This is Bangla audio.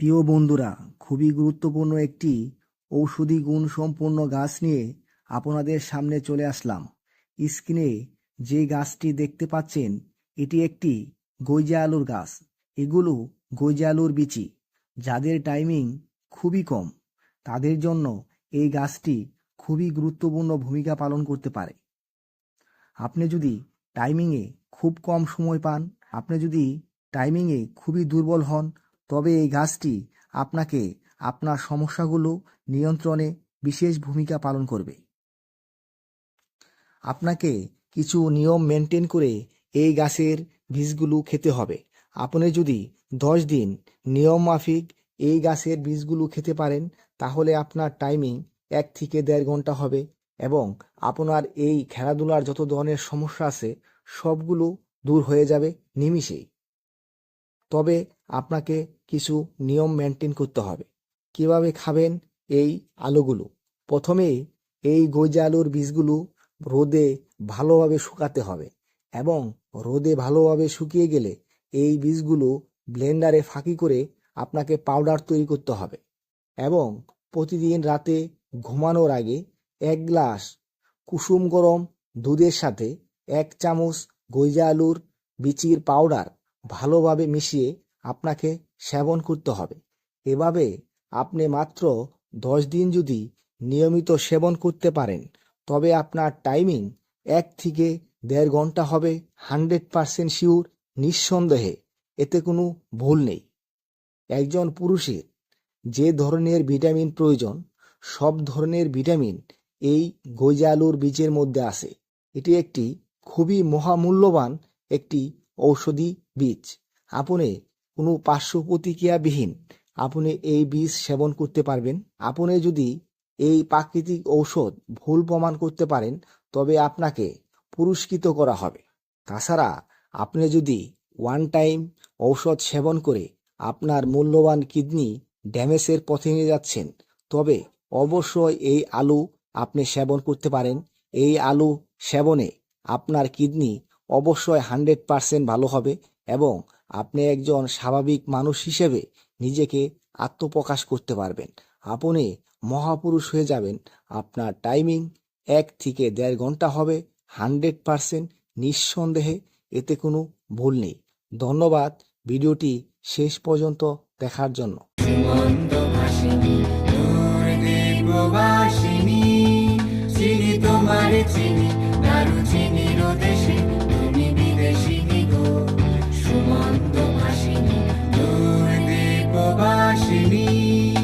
প্রিয় বন্ধুরা, খুবই গুরুত্বপূর্ণ একটি ঔষধি গুণ সম্পন্ন গাছ নিয়ে আপনাদের সামনে চলে আসলাম। স্ক্রিনে যে গাছটি দেখতে পাচ্ছেন, এটি একটি গইজা আলুর গাছ। এগুলো গইজা আলুর বিচি। যাদের টাইমিং খুবই কম, তাদের জন্য এই গাছটি খুবই গুরুত্বপূর্ণ ভূমিকা পালন করতে পারে। আপনি যদি টাইমিংয়ে খুব কম সময় পান, আপনি যদি টাইমিংয়ে খুবই দুর্বল হন, তবে এই গাছটি আপনাকে আপনার সমস্যাগুলো নিয়ন্ত্রণে বিশেষ ভূমিকা পালন করবে। আপনাকে কিছু নিয়ম মেনটেন করে এই গাছের বীজগুলো খেতে হবে। আপনি যদি 10 দিন নিয়ম মাফিক এই গাছের বীজগুলো খেতে পারেন, তাহলে আপনার টাইমিং 1 থেকে 1.5 ঘন্টা হবে এবং আপনার এই খেলাধুলার যত ধরনের সমস্যা আছে সবগুলো দূর হয়ে যাবে নিমিষেই। তবে আপনাকে কিছু নিয়ম মেনটেন করতে হবে। কিভাবে খাবেন এই আলুগুলো? প্রথমে এই গইজা আলুর বীজগুলো রোদে ভালোভাবে শুকাতে হবে এবং রোদে ভালোভাবে শুকিয়ে গেলে এই বীজগুলো ব্লেন্ডারে ফাঁকি করে আপনাকে পাউডার তৈরি করতে হবে এবং প্রতিদিন রাতে ঘুমানোর আগে 1 গ্লাস কুসুম গরম দুধের সাথে 1 চামচ গইজা আলুর বিচির পাউডার ভালোভাবে মিশিয়ে আপনাকে সেবন করতে হবে। এভাবে আপনি মাত্র 10 দিন যদি নিয়মিত সেবন করতে পারেন, তবে আপনার টাইমিং 1 থেকে 1.5 ঘন্টা হবে 100% শিওর, নিঃসন্দেহে। এতে কোনো ভুল নেই। একজন পুরুষের যে ধরনের ভিটামিন প্রয়োজন, সব ধরনের ভিটামিন এই গইজা আলুর বীজের মধ্যে আছে। এটি একটি খুবই মহামূল্যবান একটি ঔষধি বীজ। আপনি কোনো পার্শ্ব প্রতিক্রিয়াবিহীন আপনি এই বীজ সেবন করতে পারবেন। আপনি যদি এই প্রাকৃতিক ঔষধ ভুল প্রমাণ করতে পারেন, তবে আপনাকে পুরস্কৃত করা হবে। তাছাড়া আপনি যদি ওয়ান টাইম ঔষধ সেবন করে আপনার মূল্যবান কিডনি ড্যামেজের পথে নিয়ে যাচ্ছেন, তবে অবশ্যই এই আলু আপনি সেবন করতে পারেন। এই আলু সেবনে আপনার কিডনি অবশ্যই 100% ভালো হবে এবং আপনি একজন স্বাভাবিক মানুষ হিসেবে নিজেকে আত্মপ্রকাশ করতে পারবেন। আপনি মহাপুরুষ হয়ে যাবেন। আপনার টাইমিং 1 থেকে 1.5 ঘন্টা হবে 100% নিঃসন্দেহে। এতে কোনো ভুল নেই। ধন্যবাদ ভিডিওটি শেষ পর্যন্ত দেখার জন্য। চিনি তোমারে চিনি, দারু চিনির দেশে তুমি বিদেশিনী গো। সুমন্ত ভাসিনী দূর দীপবাসিনী।